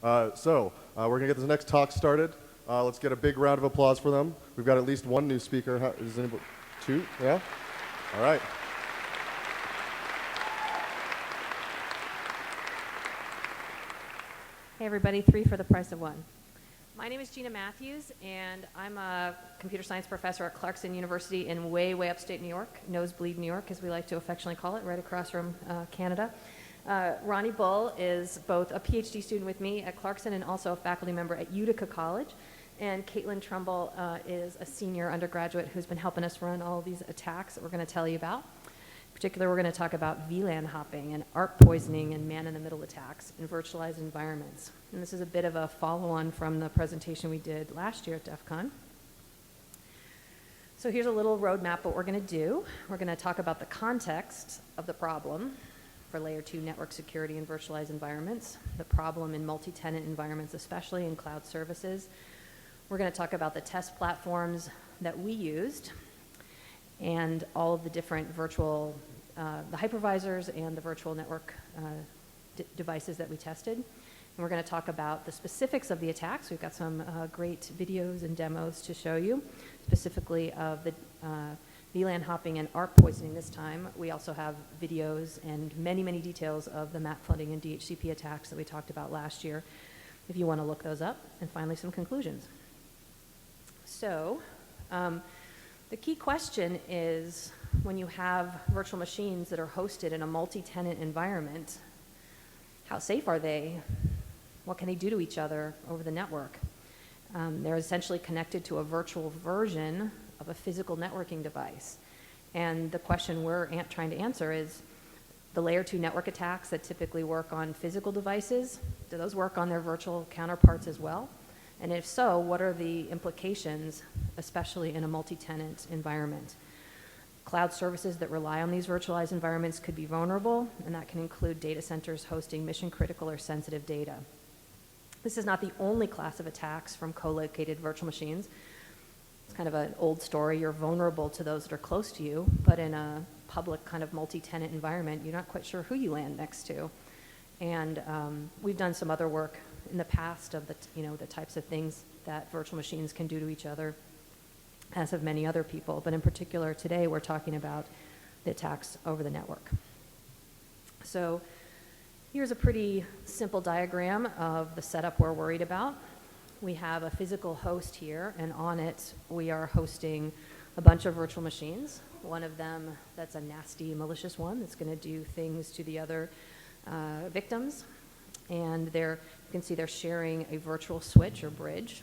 We're going to get this next talk started. Let's get a big round of applause for them. We've got at least one new speaker. Is anybody? Two? Yeah? All right. Hey everybody, 3 for the price of 1. My name is Gina Matthews, and I'm a computer science professor at Clarkson University in way upstate New York, Nosebleed, New York, as we like to affectionately call it, right across from Canada. Ronny Bull is both a PhD student with me at Clarkson and also a faculty member at Utica College. And Kaitlin Trumbull is a senior undergraduate who's been helping us run all these attacks that we're going to tell you about. In particular, we're going to talk about VLAN hopping and ARP poisoning and man-in-the-middle attacks in virtualized environments. And this is a bit of a follow-on from the presentation we did last year at DEF CON. So here's a little roadmap what we're going to do. We're going to talk about the context of the problem for layer 2 network security in virtualized environments, the problem in multi-tenant environments, especially in cloud services. We're going to talk about the test platforms that we used and all of the different virtual, the hypervisors and the virtual network devices that we tested. And we're going to talk about the specifics of the attacks. We've got some great videos and demos to show you, specifically of the VLAN hopping and ARP poisoning this time. We also have videos and many details of the MAC flooding and DHCP attacks that we talked about last year, if you want to look those up. And finally, some conclusions. So, the key question is, when you have virtual machines that are hosted in a multi-tenant environment, how safe are they? What can they do to each other over the network? They're essentially connected to a virtual version of a physical networking device. And the question we're trying to answer is, the layer 2 network attacks that typically work on physical devices, do those work on their virtual counterparts as well? And if so, what are the implications, especially in a multi-tenant environment? Cloud services that rely on these virtualized environments could be vulnerable, and that can include data centers hosting mission-critical or sensitive data. This is not the only class of attacks from co-located virtual machines. It's kind of an old story. You're vulnerable to those that are close to you, but in a public kind of multi-tenant environment, you're not quite sure who you land next to. And we've done some other work in the past of the types of things that virtual machines can do to each other, as have many other people. But in particular, today we're talking about the attacks over the network. So here's a pretty simple diagram of the setup we're worried about. We have a physical host here, and on it we are hosting a bunch of virtual machines. One of them that's a nasty, malicious one that's going to do things to the other victims. And you can see they're sharing a virtual switch or bridge,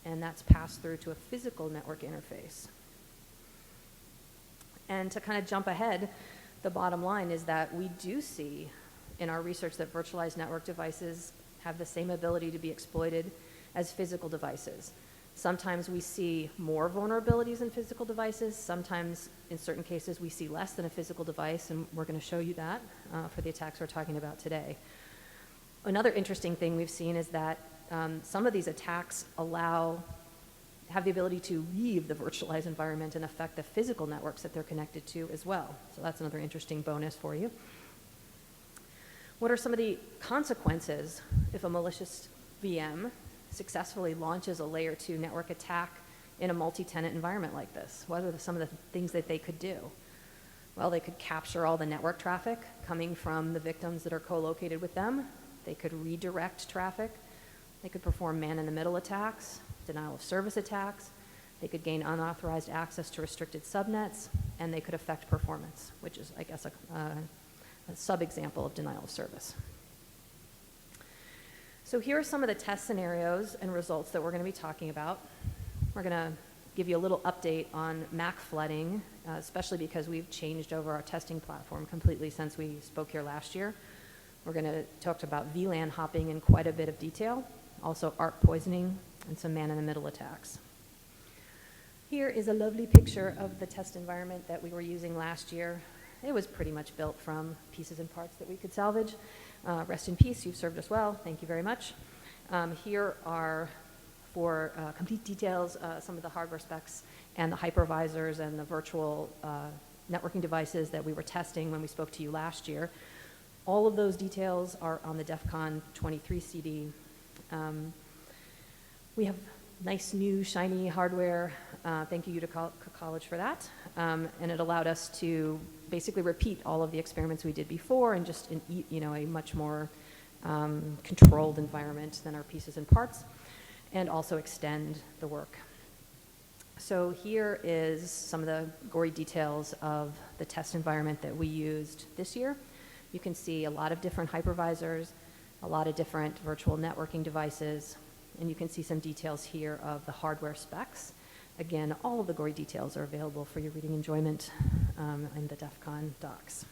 and that's passed through to a physical network interface. And to kind of jump ahead, the bottom line is that we do see in our research that virtualized network devices have the same ability to be exploited as physical devices. Sometimes we see more vulnerabilities in physical devices. Sometimes, in certain cases, we see less than a physical device, and we're going to show you that for the attacks we're talking about today. Another interesting thing we've seen is that some of these attacks have the ability to leave the virtualized environment and affect the physical networks that they're connected to as well. So that's another interesting bonus for you. What are some of the consequences if a malicious VM successfully launches a layer 2 network attack in a multi-tenant environment like this? What are some of the things that they could do? Well, they could capture all the network traffic coming from the victims that are co-located with them. They could redirect traffic. They could perform man-in-the-middle attacks, denial of service attacks. They could gain unauthorized access to restricted subnets, and they could affect performance, which is, I guess, a sub-example of denial of service. So here are some of the test scenarios and results that we're going to be talking about. We're going to give you a little update on MAC flooding, especially because we've changed over our testing platform completely since we spoke here last year. We're going to talk about VLAN hopping in quite a bit of detail, also ARP poisoning, and some man-in-the-middle attacks. Here is a lovely picture of the test environment that we were using last year. It was pretty much built from pieces and parts that we could salvage. Rest in peace, you've served us well. Thank you very much. Here are, for complete details, some of the hardware specs and the hypervisors and the virtual networking devices that we were testing when we spoke to you last year. All of those details are on the DEF CON 23 CD We have nice new shiny hardware. Thank you to college for that. And it allowed us to basically repeat all of the experiments we did before in just a much more controlled environment than our pieces and parts, and also extend the work. So here is some of the gory details of the test environment that we used this year. You can see a lot of different hypervisors, a lot of different virtual networking devices, and you can see some details here of the hardware specs. Again, all of the gory details are available for your reading enjoyment in the DEF CON docs.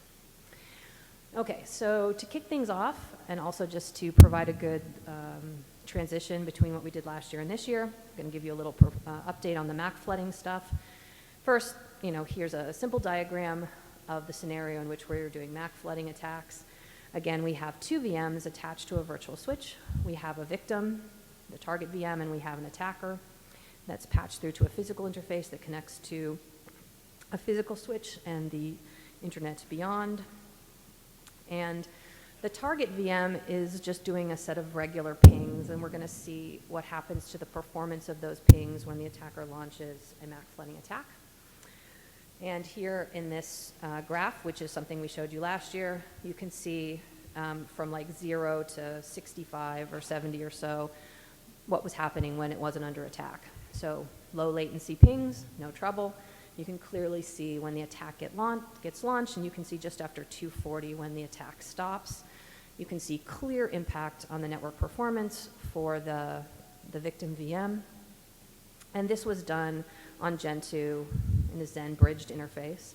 Okay, so to kick things off, and also just to provide a good transition between what we did last year and this year, I'm going to give you a little update on the MAC flooding stuff. First, here's a simple diagram of the scenario in which we're doing MAC flooding attacks. Again, we have two VMs attached to a virtual switch. We have a victim, the target VM, and we have an attacker that's patched through to a physical interface that connects to a physical switch and the internet beyond. And the target VM is just doing a set of regular pings, and we're going to see what happens to the performance of those pings when the attacker launches a MAC flooding attack. And here in this graph, which is something we showed you last year, you can see from like 0 to 65 or 70 or so what was happening when it wasn't under attack. So low latency pings, no trouble. You can clearly see when the attack gets launched, and you can see just after 240 when the attack stops. You can see clear impact on the network performance for the victim VM. And this was done on Gen 2 in the Xen bridged interface.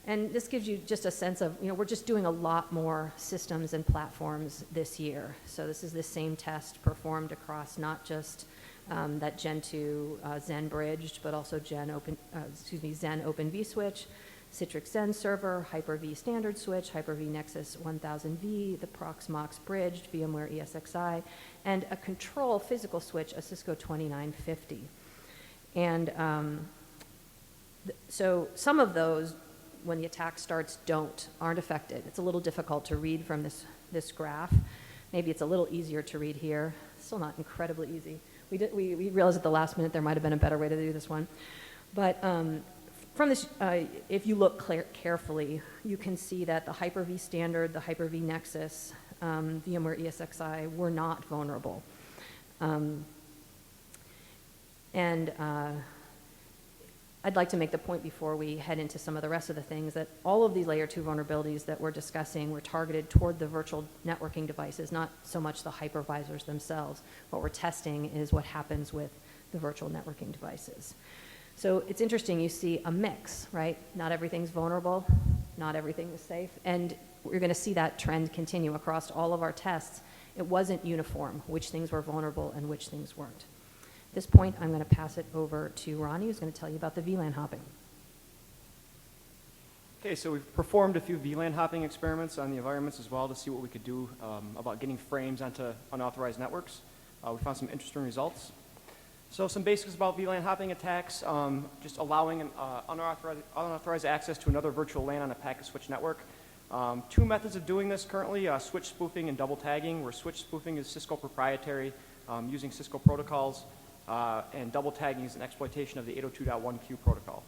And this gives you just a sense of, we're just doing a lot more systems and platforms this year. So this is the same test performed across not just that Gen 2 Xen bridged, but also Xen Open vSwitch, Citrix Xen server, Hyper-V standard switch, Hyper-V Nexus 1000V, the Proxmox bridged, VMware ESXi, and a control physical switch, a Cisco 2950. And so some of those, when the attack starts, aren't affected. It's a little difficult to read from this graph. Maybe it's a little easier to read here. Still not incredibly easy. We realized at the last minute there might have been a better way to do this one. But from this, if you look carefully, you can see that the Hyper-V standard, the Hyper-V Nexus, VMware ESXi were not vulnerable. I'd like to make the point before we head into some of the rest of the things that all of these layer 2 vulnerabilities that we're discussing were targeted toward the virtual networking devices, not so much the hypervisors themselves. What we're testing is what happens with the virtual networking devices. So it's interesting, you see a mix, right? Not everything's vulnerable, not everything is safe, and we're going to see that trend continue across all of our tests. It wasn't uniform which things were vulnerable and which things weren't. At this point, I'm going to pass it over to Ronny, who's going to tell you about the VLAN hopping. Okay, so we've performed a few VLAN hopping experiments on the environments as well to see what we could do about getting frames onto unauthorized networks. We found some interesting results. So some basics about VLAN hopping attacks, just allowing an unauthorized access to another virtual LAN on a packet switch network. Two methods of doing this currently, switch spoofing and double tagging, where switch spoofing is Cisco proprietary using Cisco protocols, and double tagging is an exploitation of the 802.1q protocol.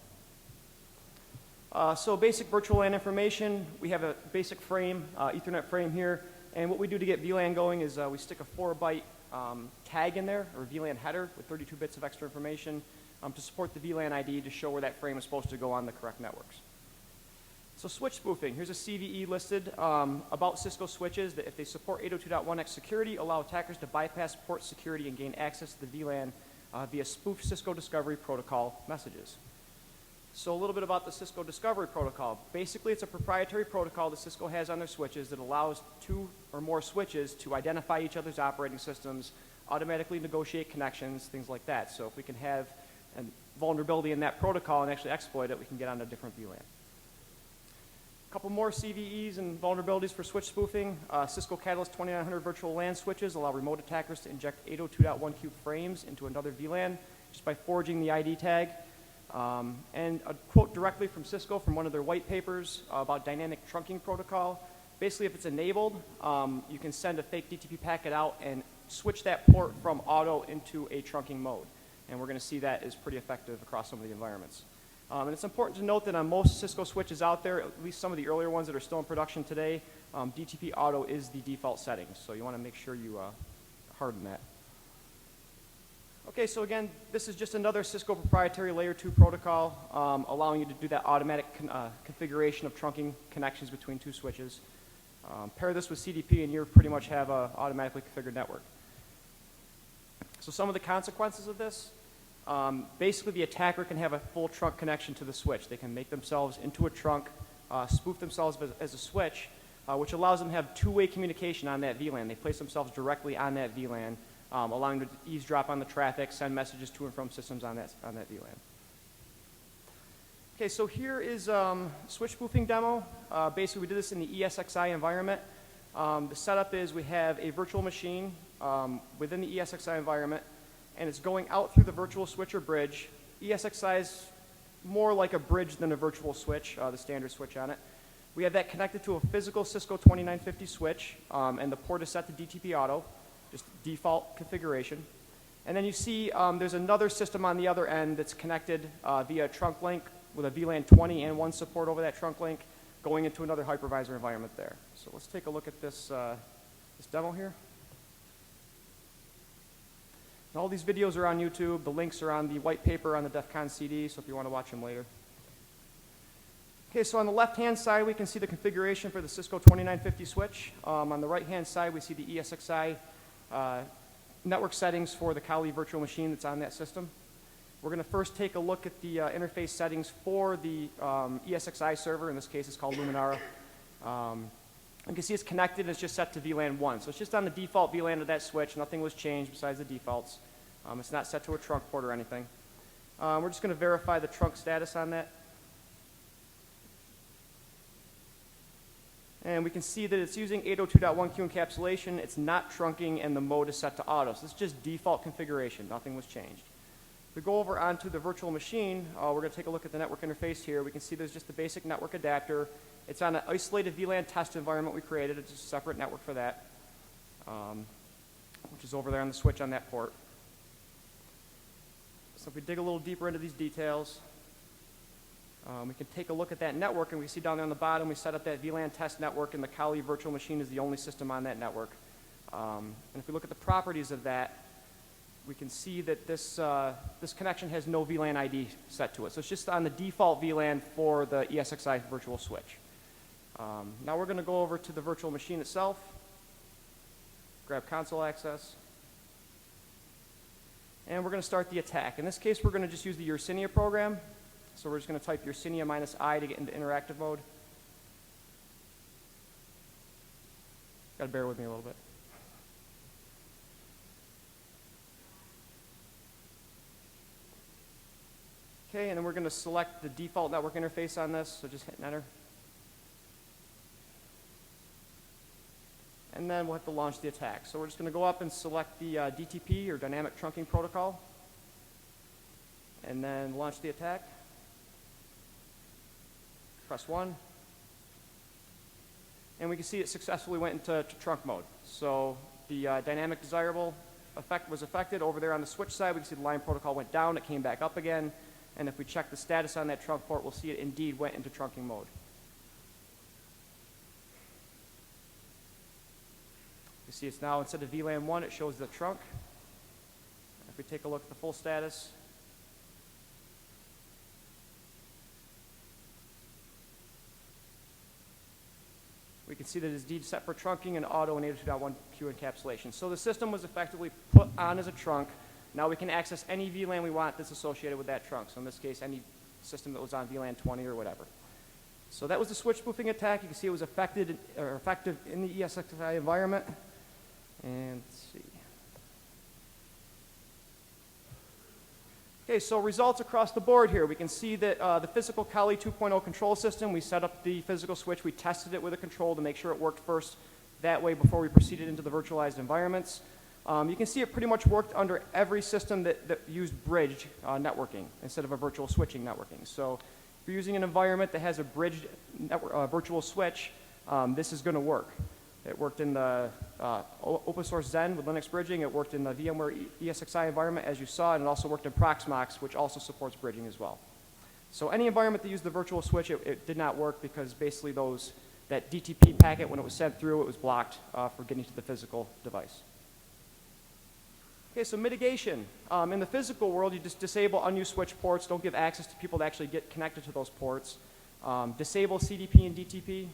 So basic virtual LAN information, we have a basic frame, Ethernet frame here, and what we do to get VLAN going is we stick a 4-byte tag in there, or VLAN header with 32 bits of extra information to support the VLAN ID to show where that frame is supposed to go on the correct networks. So switch spoofing, here's a CVE listed about Cisco switches that if they support 802.1x security, allow attackers to bypass port security and gain access to the VLAN via spoofed Cisco Discovery Protocol messages. So a little bit about the Cisco Discovery Protocol. Basically, it's a proprietary protocol that Cisco has on their switches that allows 2 or more switches to identify each other's operating systems, automatically negotiate connections, things like that. So if we can have a vulnerability in that protocol and actually exploit it, we can get on a different VLAN. A couple more CVEs and vulnerabilities for switch spoofing. Cisco Catalyst 2900 virtual LAN switches allow remote attackers to inject 802.1q frames into another VLAN just by forging the ID tag. And a quote directly from Cisco from one of their white papers about dynamic trunking protocol. Basically, if it's enabled, you can send a fake DTP packet out and switch that port from auto into a trunking mode. And we're going to see that is pretty effective across some of the environments. And it's important to note that on most Cisco switches out there, at least some of the earlier ones that are still in production today, DTP auto is the default setting. So you want to make sure you harden that. Okay, so again, this is just another Cisco proprietary layer 2 protocol, allowing you to do that automatic configuration of trunking connections between two switches. Pair this with CDP and you pretty much have an automatically configured network. So some of the consequences of this, basically the attacker can have a full trunk connection to the switch. They can make themselves into a trunk, spoof themselves as a switch, which allows them to have two-way communication on that VLAN. They place themselves directly on that VLAN, allowing them to eavesdrop on the traffic, send messages to and from systems on that VLAN. Okay, so here is switch spoofing demo. Basically, we did this in the ESXi environment. The setup is we have a virtual machine within the ESXi environment, and it's going out through the virtual switch or bridge. ESXi is more like a bridge than a virtual switch, the standard switch on it. We have that connected to a physical Cisco 2950 switch, and the port is set to DTP auto, just default configuration. And then you see there's another system on the other end that's connected via trunk link with a VLAN 20 and 1 support over that trunk link, going into another hypervisor environment there. So let's take a look at this, this demo here. And all these videos are on YouTube. The links are on the white paper on the DEF CON CD, so if you want to watch them later. Okay, so on the left-hand side, we can see the configuration for the Cisco 2950 switch. On the right-hand side, we see the ESXi network settings for the Kali virtual machine that's on that system. We're going to first take a look at the interface settings for the ESXi server. In this case, it's called Luminara. You can see it's connected. It's just set to VLAN 1. So it's just on the default VLAN of that switch. Nothing was changed besides the defaults. It's not set to a trunk port or anything. We're just going to verify the trunk status on that. And we can see that it's using 802.1q encapsulation. It's not trunking, and the mode is set to auto. So it's just default configuration. Nothing was changed. If we go over onto the virtual machine, we're going to take a look at the network interface here. We can see there's just the basic network adapter. It's on an isolated VLAN test environment we created. It's a separate network for that, which is over there on the switch on that port. So if we dig a little deeper into these details, we can take a look at that network, and we see down there on the bottom we set up that VLAN test network, and the Kali virtual machine is the only system on that network. And if we look at the properties of that, we can see that this connection has no VLAN ID set to it. So it's just on the default VLAN for the ESXi virtual switch. Now we're going to go over to the virtual machine itself, grab console access, and we're going to start the attack. In this case, we're going to just use the Yersinia program. So we're just going to type Yersinia -I to get into interactive mode. Got to bear with me a little bit. Okay, and then we're going to select the default network interface on this, so just hit enter. And then we'll have to launch the attack. So we're just going to go up and select the DTP, or Dynamic Trunking Protocol, and then launch the attack. Press 1. And we can see it successfully went into trunk mode. So the dynamic desirable effect was affected. Over there on the switch side, we can see the line protocol went down. It came back up again. And if we check the status on that trunk port, we'll see it indeed went into trunking mode. You see it's now, instead of VLAN 1, it shows the trunk. If we take a look at the full status, we can see that it's indeed set for trunking and auto and 802.1q encapsulation. So the system was effectively put on as a trunk. Now we can access any VLAN we want that's associated with that trunk. So in this case, any system that was on VLAN 20 or whatever. So that was the switch spoofing attack. You can see it was effective in the ESXi environment. And let's see. Okay, so results across the board here. We can see that the physical Kali 2.0 control system, we set up the physical switch. We tested it with a control to make sure it worked first that way before we proceeded into the virtualized environments. You can see it pretty much worked under every system that used bridged networking instead of a virtual switching networking. So if you're using an environment that has a bridged virtual switch, this is going to work. It worked in the open source Zen with Linux bridging. It worked in the VMware ESXi environment, as you saw, and it also worked in Proxmox, which also supports bridging as well. So any environment that used the virtual switch, it did not work because basically that DTP packet, when it was sent through, it was blocked for getting to the physical device. Okay, so mitigation. In the physical world, you just disable unused switch ports. Don't give access to people to actually get connected to those ports. Disable CDP and DTP,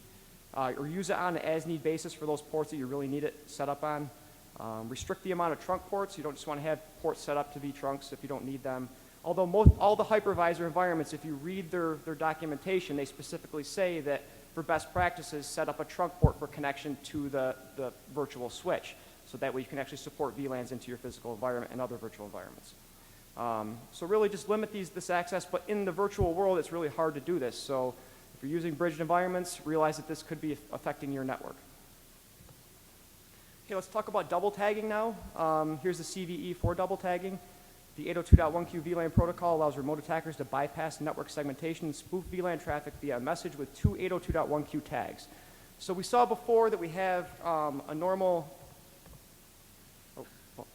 or use it on an as-need basis for those ports that you really need it set up on. Restrict the amount of trunk ports. You don't just want to have ports set up to be trunks if you don't need them. Although all the hypervisor environments, if you read their documentation, they specifically say that for best practices, set up a trunk port for connection to the virtual switch. So that way you can actually support VLANs into your physical environment and other virtual environments. So really just limit this access, but in the virtual world, it's really hard to do this. So if you're using bridged environments, realize that this could be affecting your network. Okay, let's talk about double tagging now. Here's the CVE for double tagging. The 802.1q VLAN protocol allows remote attackers to bypass network segmentation and spoof VLAN traffic via a message with two 802.1q tags. So we saw before that we have a normal,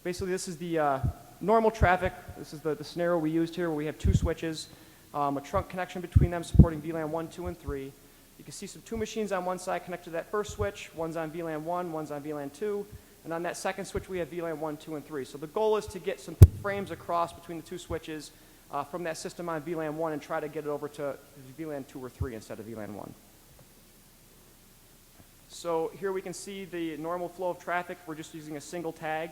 basically this is the normal traffic. This is the scenario we used here where we have two switches, a trunk connection between them supporting VLAN 1, 2, and 3. You can see two machines on one side connected to that first switch. One's on VLAN 1, one's on VLAN 2. And on that second switch, we have VLAN 1, 2, and 3. So the goal is to get some frames across between the two switches from that system on VLAN 1 and try to get it over to VLAN 2 or 3 instead of VLAN 1. So here we can see the normal flow of traffic. We're just using a single tag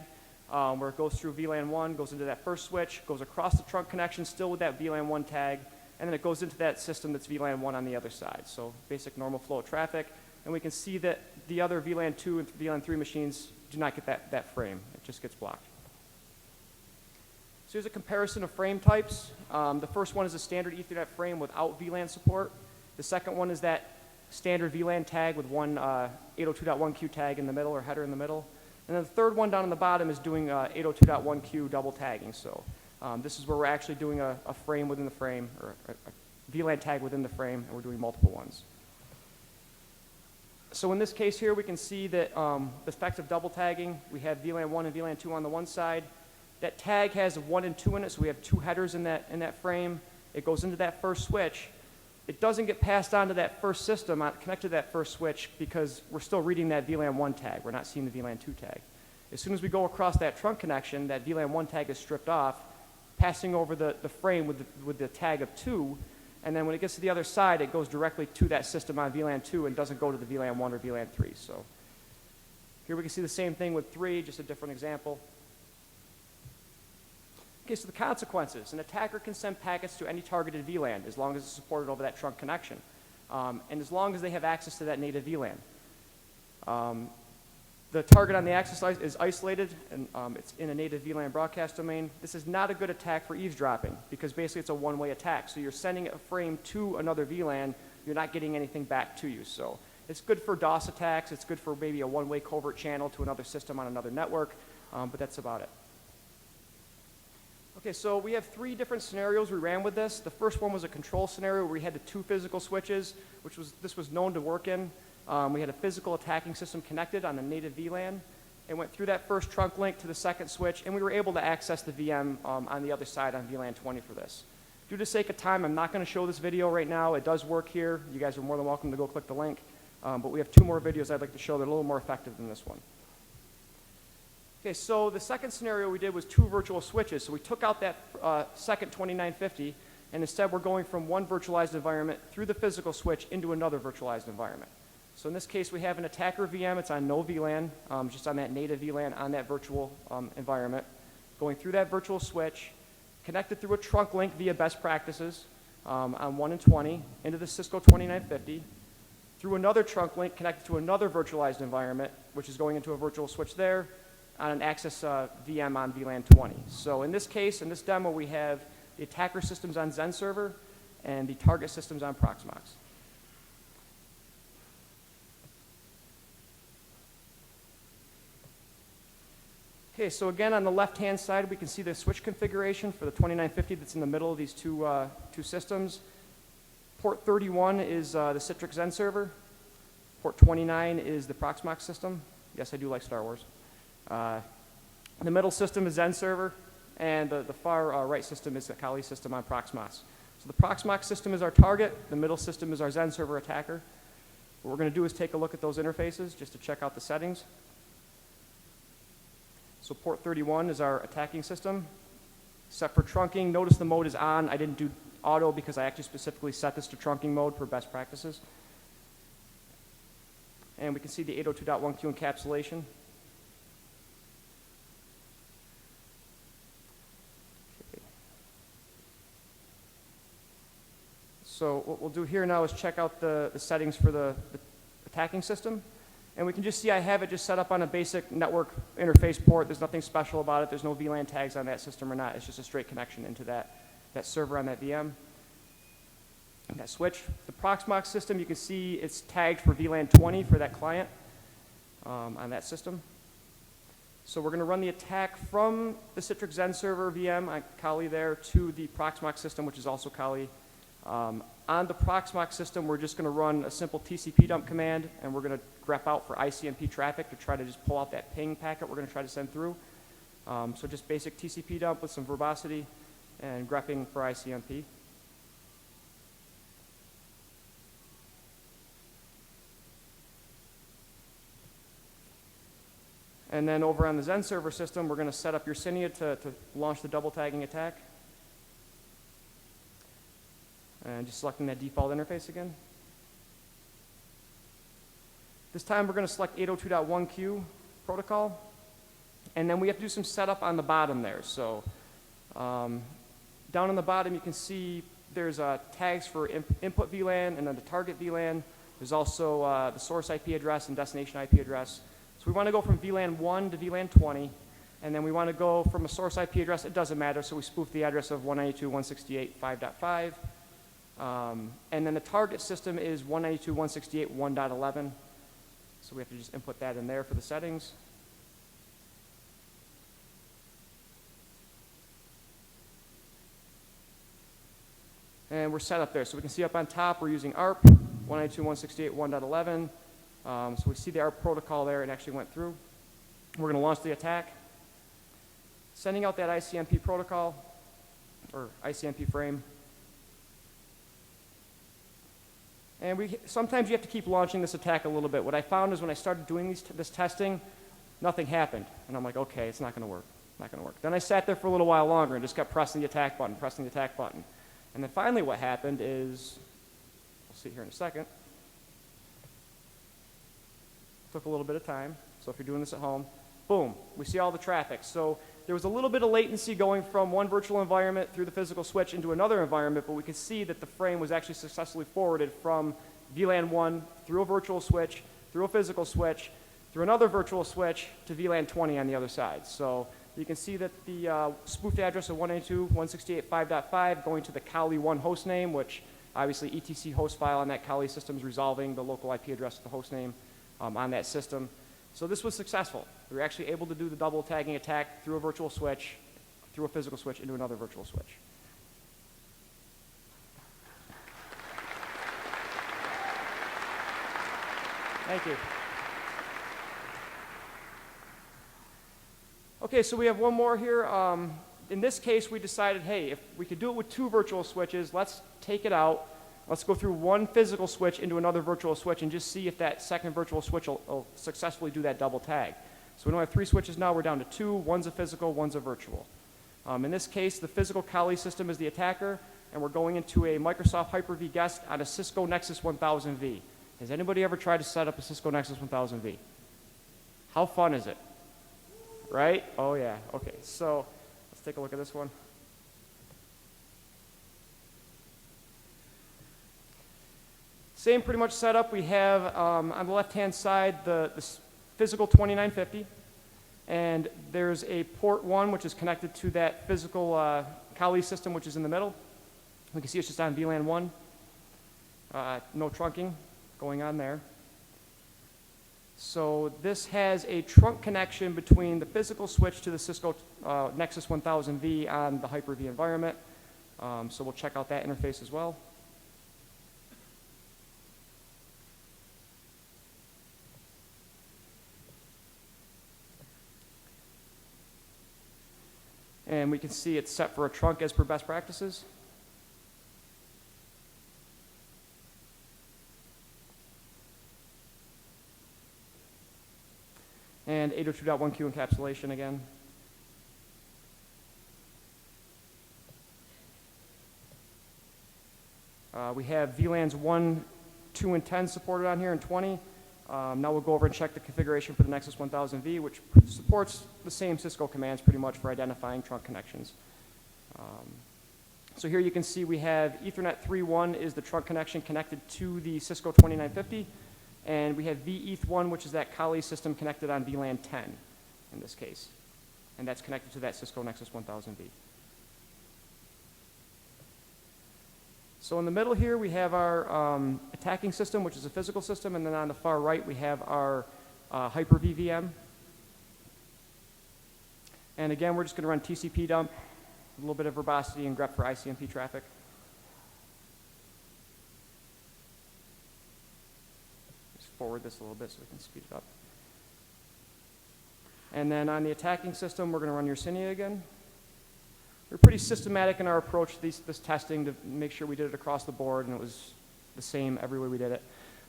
where it goes through VLAN 1, goes into that first switch, goes across the trunk connection still with that VLAN 1 tag, and then it goes into that system that's VLAN 1 on the other side. So basic normal flow of traffic. And we can see that the other VLAN 2 and VLAN 3 machines do not get that frame. It just gets blocked. So here's a comparison of frame types. The first one is a standard Ethernet frame without VLAN support. The second one is that standard VLAN tag with one 802.1q tag in the middle or header in the middle. And then the third one down on the bottom is doing 802.1q double tagging. So this is where we're actually doing a frame within the frame, or a VLAN tag within the frame, and we're doing multiple ones. So in this case here, we can see that the effect of double tagging, we have VLAN 1 and VLAN 2 on the one side. That tag has a 1 and 2 in it, so we have two headers in that frame. It goes into that first switch. It doesn't get passed on to that first system, connected to that first switch, because we're still reading that VLAN 1 tag. We're not seeing the VLAN 2 tag. As soon as we go across that trunk connection, that VLAN 1 tag is stripped off, passing over the frame with the tag of 2. And then when it gets to the other side, it goes directly to that system on VLAN 2 and doesn't go to the VLAN 1 or VLAN 3. So here we can see the same thing with 3, just a different example. Okay, so the consequences. An attacker can send packets to any targeted VLAN as long as it's supported over that trunk connection, and as long as they have access to that native VLAN. The target on the access is isolated, and it's in a native VLAN broadcast domain. This is not a good attack for eavesdropping, because basically it's a one-way attack. So you're sending a frame to another VLAN, you're not getting anything back to you. So it's good for DOS attacks, it's good for maybe a one-way covert channel to another system on another network, but that's about it. Okay, so we have 3 different scenarios we ran with this. The first one was a control scenario where we had the 2 physical switches, this was known to work in. We had a physical attacking system connected on the native VLAN. It went through that first trunk link to the second switch, and we were able to access the VM on the other side on VLAN 20 for this. Due to sake of time, I'm not going to show this video right now. It does work here. You guys are more than welcome to go click the link. But we have 2 more videos I'd like to show that are a little more effective than this one. Okay, so the second scenario we did was 2 virtual switches. So we took out that second 2950, and instead we're going from one virtualized environment through the physical switch into another virtualized environment. So in this case, we have an attacker VM. It's on no VLAN, just on that native VLAN on that virtual environment, going through that virtual switch, connected through a trunk link via best practices on 1 and 20 into the Cisco 2950, through another trunk link connected to another virtualized environment, which is going into a virtual switch there, on an access VM on VLAN 20. So in this case, in this demo, we have the attacker systems on Zen server and the target systems on Proxmox. Okay, so again, on the left-hand side, we can see the switch configuration for the 2950 that's in the middle of these two systems. Port 31 is the Citrix Zen server. Port 29 is the Proxmox system, Yes, I do like Star Wars. The middle system is Zen server, and the far right system is the Kali system on Proxmox. So the Proxmox system is our target. The middle system is our Zen server attacker. What we're going to do is take a look at those interfaces just to check out the settings. So port 31 is our attacking system. Set for trunking. Notice the mode is on. I didn't do auto because I actually specifically set this to trunking mode for best practices. And we can see the 802.1q encapsulation. Okay. So what we'll do here now is check out the settings for the attacking system. And we can just see I have it just set up on a basic network interface port. There's nothing special about it. There's no VLAN tags on that system or not. It's just a straight connection into that server on that VM. And that switch. The Proxmox system, you can see it's tagged for VLAN 20 for that client on that system. So we're going to run the attack from the Citrix Zen server VM on Kali there to the Proxmox system, which is also Kali. On the Proxmox system, we're just going to run a simple TCP dump command, and we're going to grep out for ICMP traffic to try to just pull out that ping packet we're going to try to send through. So just basic TCP dump with some verbosity and grepping for ICMP. And then over on the Zen server system, we're going to set up your Cynia to launch the double tagging attack. And just selecting that default interface again. This time we're going to select 802.1q protocol. And then we have to do some setup on the bottom there. So down on the bottom you can see there's tags for input VLAN and then the target VLAN. There's also the source IP address and destination IP address. So we want to go from VLAN 1 to VLAN 20. And then we want to go from a source IP address. It doesn't matter. So we spoof the address of 192.168.5.5. And then the target system is 192.168.1.11. So we have to just input that in there for the settings. And we're set up there. So we can see up on top we're using ARP, 192.168.1.11. So we see the ARP protocol there. It actually went through. We're going to launch the attack. Sending out that ICMP protocol, or ICMP frame. And sometimes you have to keep launching this attack a little bit. What I found is when I started doing this testing, nothing happened. And I'm like, okay, it's not going to work. Not going to work. Then I sat there for a little while longer and just kept pressing the attack button, pressing the attack button. And then finally what happened is, we'll see here in a second. Took a little bit of time. So if you're doing this at home, boom, we see all the traffic. So there was a little bit of latency going from one virtual environment through the physical switch into another environment, but we could see that the frame was actually successfully forwarded from VLAN 1 through a virtual switch, through a physical switch, through another virtual switch to VLAN 20 on the other side. So you can see that the spoofed address of 192.168.5.5 going to the Kali 1 host name, which obviously etc host file on that Kali system is resolving the local IP address of the host name on that system. So this was successful. We were actually able to do the double tagging attack through a virtual switch, through a physical switch into another virtual switch. Thank you. Okay, so we have one more here. In this case, we decided, hey, if we could do it with two virtual switches, let's take it out. Let's go through one physical switch into another virtual switch and just see if that second virtual switch will successfully do that double tag. So we don't have three switches now, we're down to two. One's a physical, one's a virtual. In this case, the physical Kali system is the attacker, and we're going into a Microsoft Hyper-V guest on a Cisco Nexus 1000V. Has anybody ever tried to set up a Cisco Nexus 1000V? How fun is it? Right? Oh yeah, okay. So let's take a look at this one. Same pretty much setup. We have on the left-hand side the physical 2950, and there's a port 1 which is connected to that physical Kali system which is in the middle. We can see it's just on VLAN 1. No trunking going on there. So this has a trunk connection between the physical switch to the Cisco Nexus 1000V on the Hyper-V environment. So we'll check out that interface as well. And we can see it's set for a trunk as per best practices. And 802.1q encapsulation again. We have VLANs 1, 2, and 10 supported on here, and 20. Now we'll go over and check the configuration for the Nexus 1000V, which supports the same Cisco commands pretty much for identifying trunk connections. So here you can see we have Ethernet 3.1 is the trunk connection connected to the Cisco 2950, and we have VETH1, which is that Kali system connected on VLAN 10 in this case, and that's connected to that Cisco Nexus 1000V. So in the middle here, we have our attacking system, which is a physical system, and then on the far right, we have our Hyper-V VM. And again, we're just going to run TCP dump, a little bit of verbosity and grep for ICMP traffic. Just forward this a little bit so we can speed it up. And then on the attacking system, we're going to run Yersinia again. We're pretty systematic in our approach to this testing to make sure we did it across the board and it was the same every way we did it.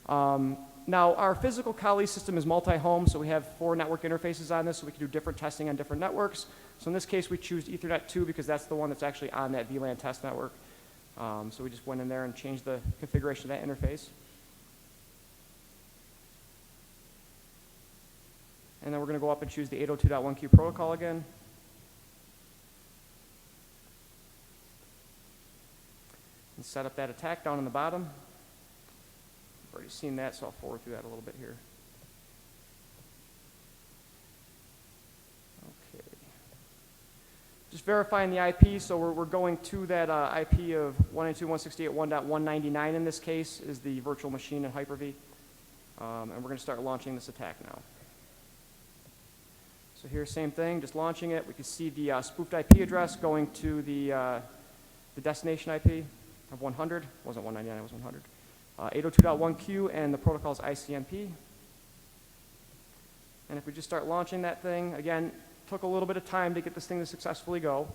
Now, our physical Kali system is multi-home, so we have 4 network interfaces on this, so we can do different testing on different networks. So in this case, we choose Ethernet 2 because that's the one that's actually on that VLAN test network. So we just went in there and changed the configuration of that interface. And then we're going to go up and choose the 802.1q protocol again. And set up that attack down in the bottom. I've already seen that, so I'll forward through that a little bit here. Okay. Just verifying the IP, so we're going to that IP of 192.168.1.199 in this case, is the virtual machine in Hyper-V. And we're going to start launching this attack now. So here, same thing, just launching it. We can see the spoofed IP address going to the destination IP. Of 100, wasn't 199, it was 100. 802.1q, and the protocol is ICMP. And if we just start launching that thing, again, took a little bit of time to get this thing to successfully go.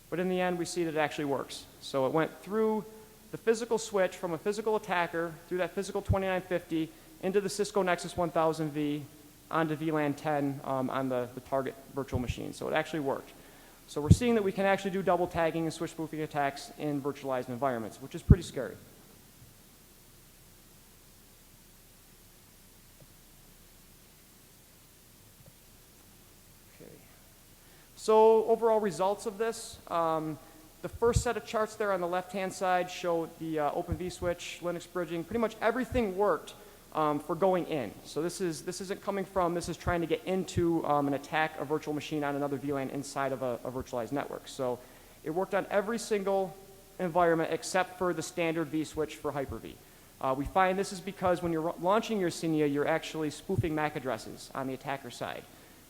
But in the end, we see that it actually works. So it went through the physical switch from a physical attacker, through that physical 2950, into the Cisco Nexus 1000V, onto VLAN 10 on the target virtual machine. So it actually worked. So we're seeing that we can actually do double tagging and switch spoofing attacks in virtualized environments, which is pretty scary. Okay. So overall results of this, the first set of charts there on the left-hand side show the Open vSwitch, Linux bridging, pretty much everything worked for going in. So this isn't coming from, this is trying to get into an attack a virtual machine on another VLAN inside of a virtualized network. So it worked on every single environment except for the standard vSwitch for Hyper-V. We find this is because when you're launching Yersinia, you're actually spoofing MAC addresses on the attacker side.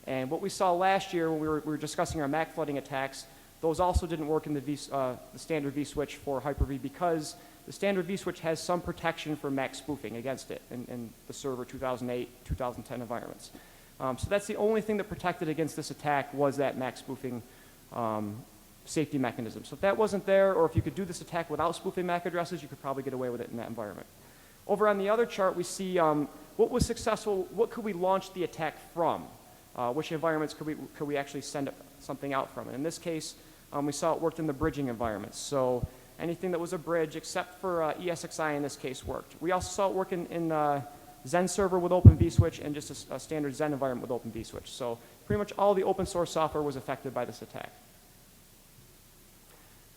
And what we saw last year when we were discussing our MAC flooding attacks, those also didn't work in the standard vSwitch for Hyper-V because the standard vSwitch has some protection for MAC spoofing against it in the server 2008, 2010 environments. So that's the only thing that protected against this attack was that MAC spoofing safety mechanism. So if that wasn't there, or if you could do this attack without spoofing MAC addresses, you could probably get away with it in that environment. Over on the other chart, we see what was successful, what could we launch the attack from? Which environments could we actually send something out from? And in this case, we saw it worked in the bridging environments. So anything that was a bridge, except for ESXi in this case, worked. We also saw it work in Zen server with Open vSwitch and just a standard Zen environment with Open vSwitch. So pretty much all the open source software was affected by this attack.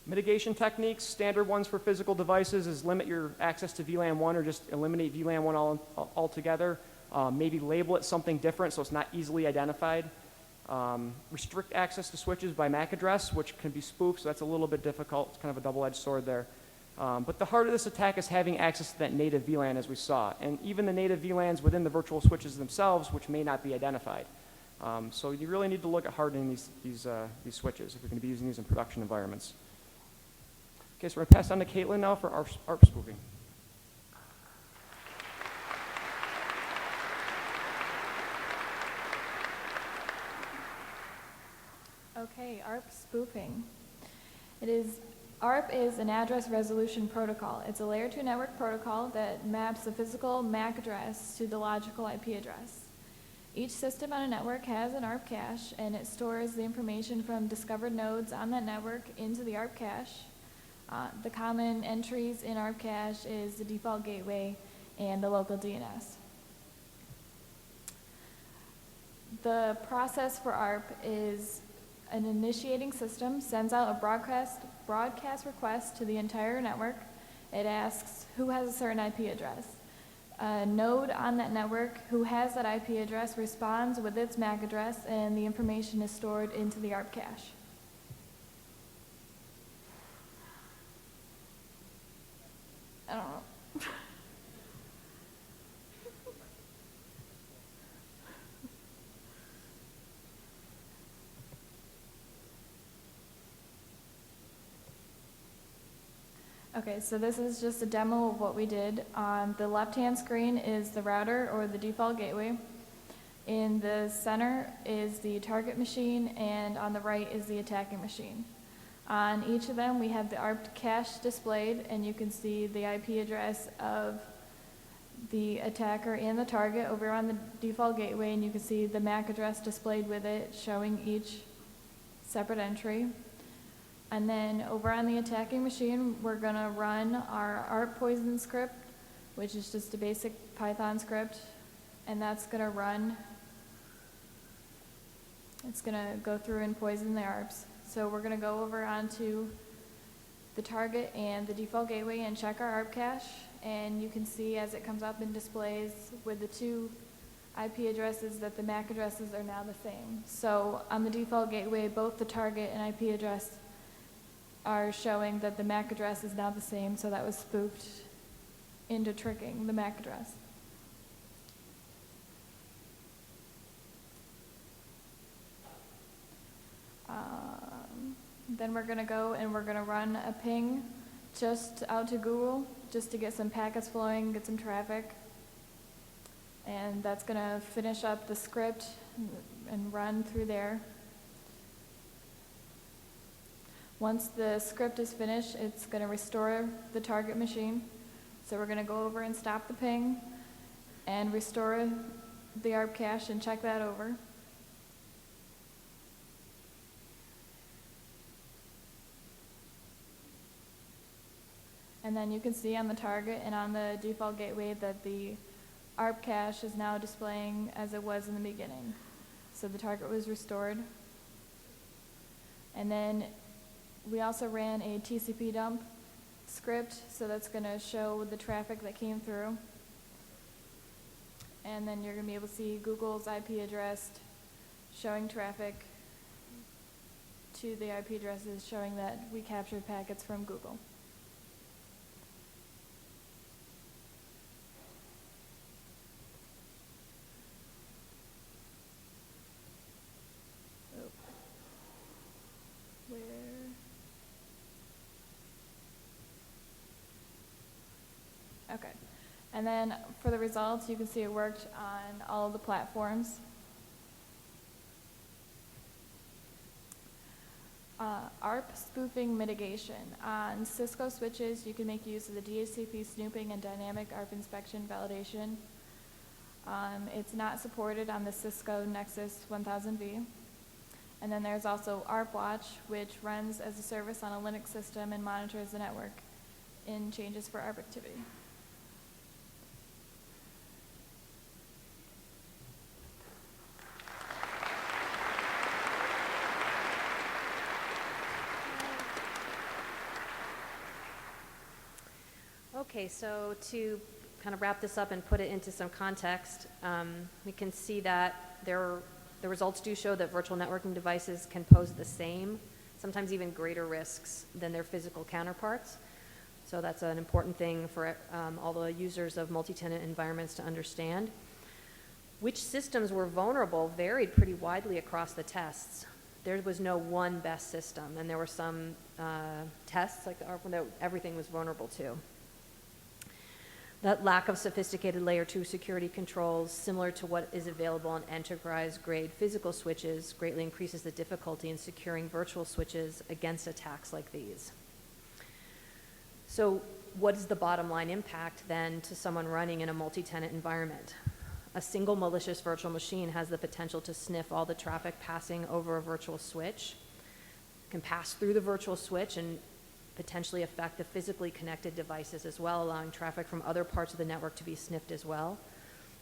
Mitigation techniques, standard ones for physical devices is limit your access to VLAN 1 or just eliminate VLAN 1 altogether. Maybe label it something different so it's not easily identified. Restrict access to switches by MAC address, which can be spoofed, so that's a little bit difficult. It's kind of a double-edged sword there. But the heart of this attack is having access to that native VLAN, as we saw, and even the native VLANs within the virtual switches themselves, which may not be identified. So you really need to look at hardening these switches if you're going to be using these in production environments. Okay, so we're going to pass on to Kaitlin now for ARP spoofing. Okay, ARP spoofing. ARP is an address resolution protocol. It's a layer 2 network protocol that maps the physical MAC address to the logical IP address. Each system on a network has an ARP cache, and it stores the information from discovered nodes on that network into the ARP cache. The common entries in ARP cache is the default gateway and the local DNS. The process for ARP is an initiating system sends out a broadcast request to the entire network. It asks who has a certain IP address. A node on that network who has that IP address responds with its MAC address, and the information is stored into the ARP cache. I don't know. Okay, so this is just a demo of what we did. On the left-hand screen is the router or the default gateway. In the center is the target machine, and on the right is the attacking machine. On each of them, we have the ARP cache displayed, and you can see the IP address of the attacker and the target over on the default gateway, and you can see the MAC address displayed with it, showing each separate entry. And then over on the attacking machine, we're going to run our ARP poison script, which is just a basic Python script, and that's going to run. It's going to go through and poison the ARPs. So we're going to go over onto the target and the default gateway and check our ARP cache, and you can see as it comes up and displays with the two IP addresses that the MAC addresses are now the same. So on the default gateway, both the target and IP address are showing that the MAC address is now the same, so that was spoofed into tricking the MAC address. Then we're going to go and we're going to run a ping just out to Google just to get some packets flowing, get some traffic. And that's going to finish up the script and run through there. Once the script is finished, it's going to restore the target machine. So we're going to go over and stop the ping and restore the ARP cache and check that over. And then you can see on the target and on the default gateway that the ARP cache is now displaying as it was in the beginning. So the target was restored. And then we also ran a TCP dump script, so that's going to show the traffic that came through. And then you're going to be able to see Google's IP address showing traffic to the IP addresses, showing that we captured packets from Google. Okay, and then for the results, you can see it worked on all of the platforms. ARP spoofing mitigation. On Cisco switches, you can make use of the DHCP snooping and dynamic ARP inspection validation. It's not supported on the Cisco Nexus 1000V. And then there's also ARP Watch, which runs as a service on a Linux system and monitors the network in changes for ARP activity. Okay, so to kind of wrap this up and put it into some context, we can see that the results do show that virtual networking devices can pose the same, sometimes even greater risks than their physical counterparts. So that's an important thing for all the users of multi-tenant environments to understand. Which systems were vulnerable varied pretty widely across the tests. There was no one best system, and there were some tests like that everything was vulnerable to. That lack of sophisticated layer 2 security controls, similar to what is available on enterprise-grade physical switches, greatly increases the difficulty in securing virtual switches against attacks like these. So what is the bottom line impact then to someone running in a multi-tenant environment? A single malicious virtual machine has the potential to sniff all the traffic passing over a virtual switch, can pass through the virtual switch and potentially affect the physically connected devices as well, allowing traffic from other parts of the network to be sniffed as well.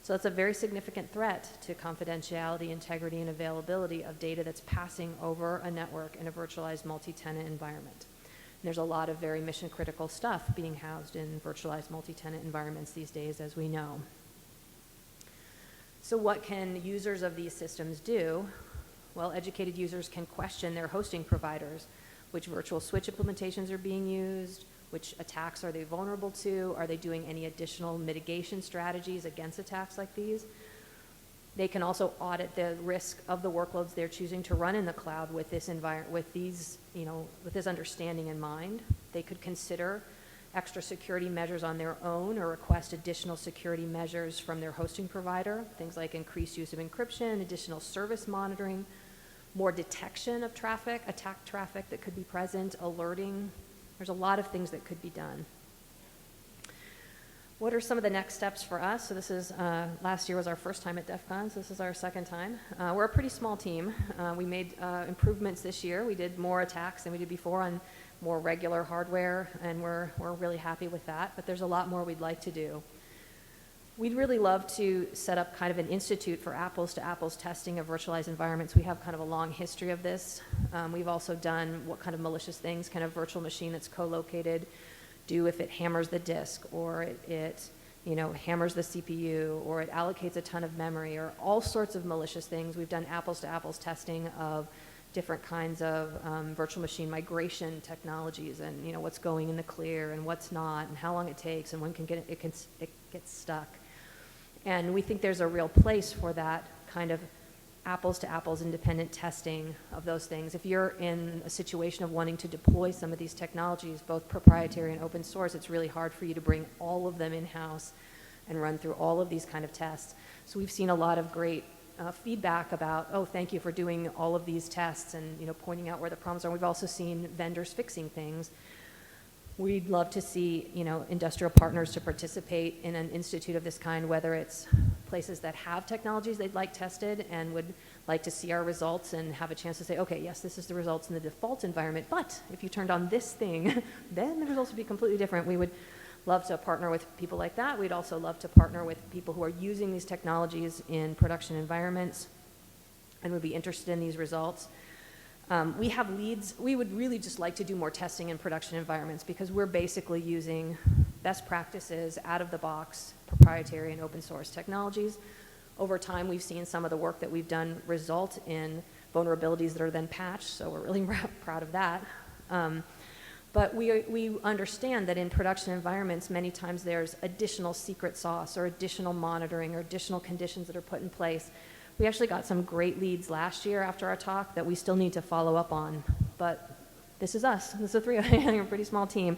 So that's a very significant threat to confidentiality, integrity, and availability of data that's passing over a network in a virtualized multi-tenant environment. And there's a lot of very mission-critical stuff being housed in virtualized multi-tenant environments these days, as we know. So what can users of these systems do? Well, educated users can question their hosting providers. Which virtual switch implementations are being used? Which attacks are they vulnerable to? Are they doing any additional mitigation strategies against attacks like these? They can also audit the risk of the workloads they're choosing to run in the cloud with this with this understanding in mind. They could consider extra security measures on their own or request additional security measures from their hosting provider, things like increased use of encryption, additional service monitoring, more detection of traffic, attack traffic that could be present, alerting. There's a lot of things that could be done. What are some of the next steps for us? So this is, last year was our first time at DEF CON, so this is our second time. We're a pretty small team. We made improvements this year. We did more attacks than we did before on more regular hardware, and we're really happy with that, but there's a lot more we'd like to do. We'd really love to set up kind of an institute for apples-to-apples testing of virtualized environments. We have kind of a long history of this. We've also done what kind of malicious things can a virtual machine that's co-located do if it hammers the disk, or it hammers the CPU, or it allocates a ton of memory, or all sorts of malicious things. We've done apples-to-apples testing of different kinds of virtual machine migration technologies, and what's going in the clear and what's not, and how long it takes, and when it gets stuck. And we think there's a real place for that kind of apples-to-apples independent testing of those things. If you're in a situation of wanting to deploy some of these technologies, both proprietary and open source, it's really hard for you to bring all of them in-house and run through all of these kind of tests. So we've seen a lot of great feedback about, oh, thank you for doing all of these tests and pointing out where the problems are. We've also seen vendors fixing things. We'd love to see, industrial partners to participate in an institute of this kind, whether it's places that have technologies they'd like tested and would like to see our results and have a chance to say, okay, yes, this is the results in the default environment, but if you turned on this thing, then the results would be completely different. We would love to partner with people like that. We'd also love to partner with people who are using these technologies in production environments and would be interested in these results. We have leads. We would really just like to do more testing in production environments because we're basically using best practices out of the box, proprietary and open source technologies. Over time, we've seen some of the work that we've done result in vulnerabilities that are then patched, so we're really proud of that. But we understand that in production environments, many times there's additional secret sauce or additional monitoring or additional conditions that are put in place. We actually got some great leads last year after our talk that we still need to follow up on. But this is us. This is a we're a pretty small team.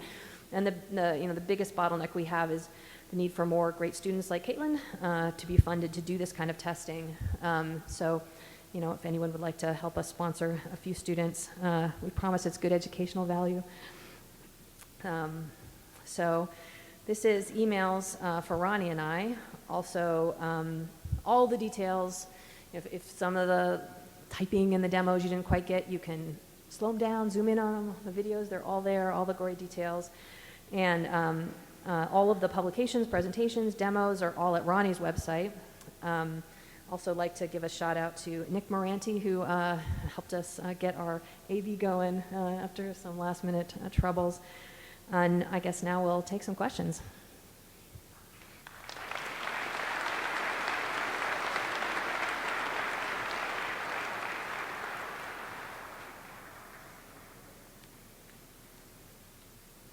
And the biggest bottleneck we have is the need for more great students like Kaitlin to be funded to do this kind of testing. So if anyone would like to help us sponsor a few students, we promise it's good educational value. So this is emails for Ronny and I. Also, all the details. If some of the typing in the demos you didn't quite get, you can slow them down, zoom in on them. The videos, they're all there, all the great details. And all of the publications, presentations, demos are all at Ronny's website. Also like to give a shout out to Nick Moranti, who helped us get our AV going after some last minute troubles. And I guess now we'll take some questions.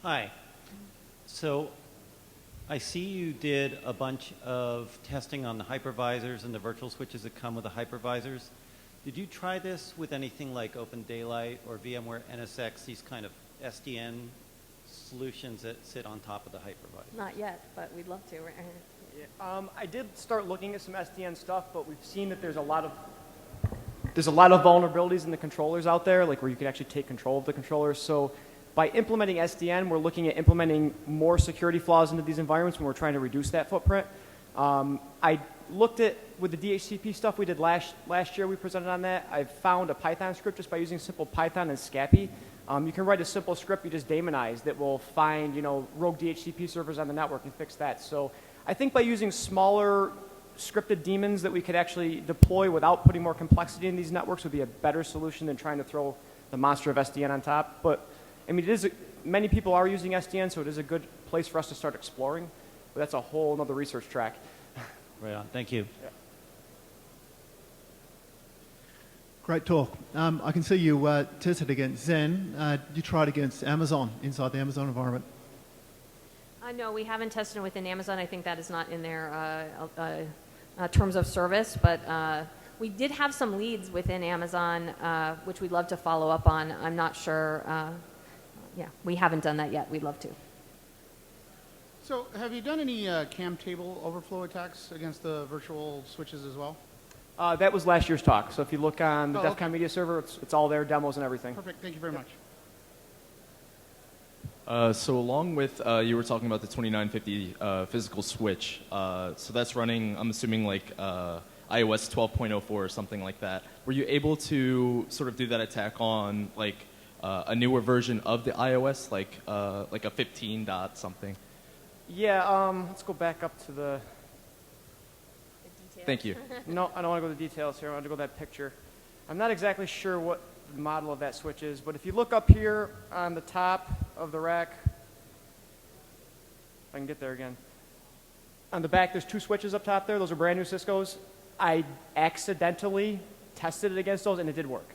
Hi. So I see you did a bunch of testing on the hypervisors and the virtual switches that come with the hypervisors. Did you try this with anything like Open Daylight or VMware NSX, these kind of SDN solutions that sit on top of the hypervisor? Not yet, but we'd love to. Yeah, I did start looking at some SDN stuff, but we've seen that there's a lot of vulnerabilities in the controllers out there, like where you can actually take control of the controllers. So by implementing SDN, we're looking at implementing more security flaws into these environments when we're trying to reduce that footprint. I looked at, with the DHCP stuff we did last year, we presented on that. I found a Python script just by using simple Python and Scapy. You can write a simple script you just daemonize that will find, rogue DHCP servers on the network and fix that. So I think by using smaller scripted daemons that we could actually deploy without putting more complexity in these networks would be a better solution than trying to throw the monster of SDN on top. But I mean, many people are using SDN, so it is a good place for us to start exploring. But that's a whole other research track. Right on. Thank you. Yeah. Great talk. I can see you tested against Zen. You tried against Amazon, inside the Amazon environment. No, we haven't tested within Amazon. I think that is not in their terms of service, but we did have some leads within Amazon, which we'd love to follow up on. I'm not sure. Yeah, we haven't done that yet. We'd love to. So have you done any CAM table overflow attacks against the virtual switches as well? That was last year's talk. So if you look on the DEF CON okay. media server, it's all there, demos and everything. Perfect. Thank you very much. So along with, you were talking about the 2950 physical switch. So that's running, I'm assuming, like iOS 12.04 or something like that. Were you able to sort of do that attack on like a newer version of the iOS, like a 15 dot something? Yeah, let's go back up to the... Thank you. No, I don't want to go to the details here. I want to go to that picture. I'm not exactly sure what the model of that switch is, but if you look up here on the top of the rack, if I can get there again. On the back, there's two switches up top there. Those are brand new Cisco's. I accidentally tested it against those, and it did work.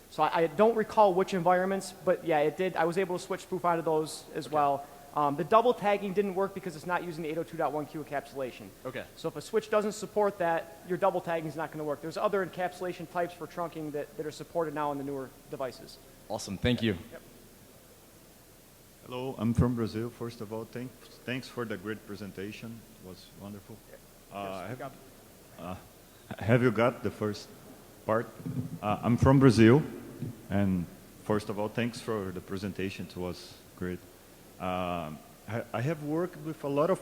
So I don't recall which environments, but yeah, it did. I was able to switch spoof onto those as well. The double tagging didn't work because it's not using the 802.1q encapsulation. Okay. So if a switch doesn't support that, your double tagging is not going to work. There's other encapsulation types for trunking that are supported now on the newer devices. Awesome. Thank you. Yep. Hello, I'm from Brazil. First of all, thanks for the great presentation. It was wonderful. Have you got the first part? I'm from Brazil, and first of all, thanks for the presentation. It was great. I have worked with a lot of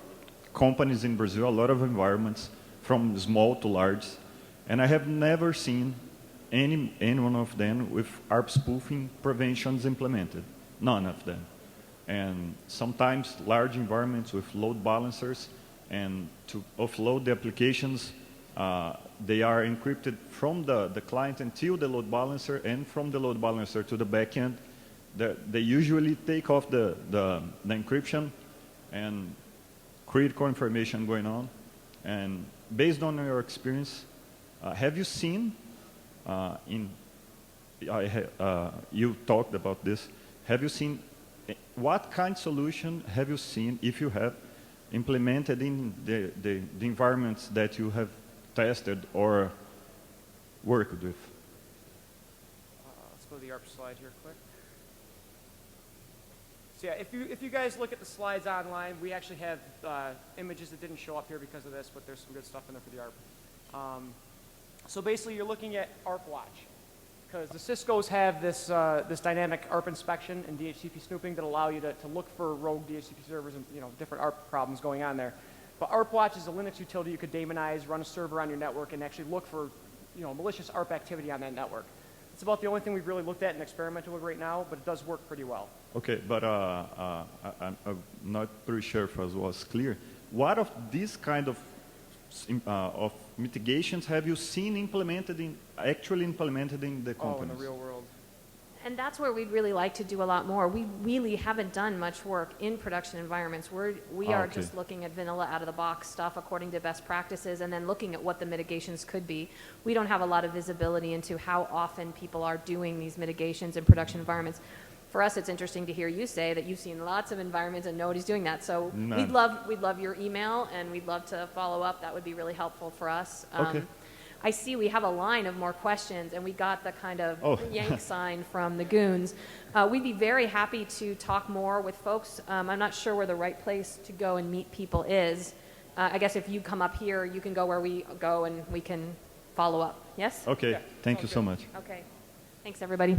companies in Brazil, a lot of environments, from small to large, and I have never seen any one of them with ARP spoofing preventions implemented. None of them. And sometimes large environments with load balancers, and to offload the applications, they are encrypted from the client until the load balancer, and from the load balancer to the backend. They usually take off the encryption and critical information going on. And based on your experience, have you seen, you talked about this, have you seen, what kind of solution have you seen, if you have, implemented in the environments that you have tested or worked with? Let's go to the ARP slide here quick. So yeah, if you guys look at the slides online, we actually have images that didn't show up here because of this, but there's some good stuff in there for the ARP. So basically, you're looking at ARP Watch, because the Cisco's have this this dynamic ARP inspection and DHCP snooping that allow you to look for rogue DHCP servers and different ARP problems going on there. But ARP Watch is a Linux utility you could daemonize, run a server on your network, and actually look for malicious ARP activity on that network. It's about the only thing we've really looked at and experimented with right now, but it does work pretty well. Okay, but I'm not pretty sure if it was clear. What of these kind of mitigations have you seen actually implemented in the companies? Oh, in the real world. And that's where we'd really like to do a lot more. We really haven't done much work in production environments. We are okay. just looking at vanilla out-of-the-box stuff according to best practices and then looking at what the mitigations could be. We don't have a lot of visibility into how often people are doing these mitigations in production environments. For us, it's interesting to hear you say that you've seen lots of environments and nobody's doing that. So we'd love your email, and we'd love to follow up. That would be really helpful for us. Okay. I see we have a line of more questions, and we got the kind of Oh. yank sign from the goons. We'd be very happy to talk more with folks. I'm not sure where the right place to go and meet people is. I guess if you come up here, you can go where we go, and we can follow up. Yes? Okay, thank you so much. Okay. Thanks, everybody.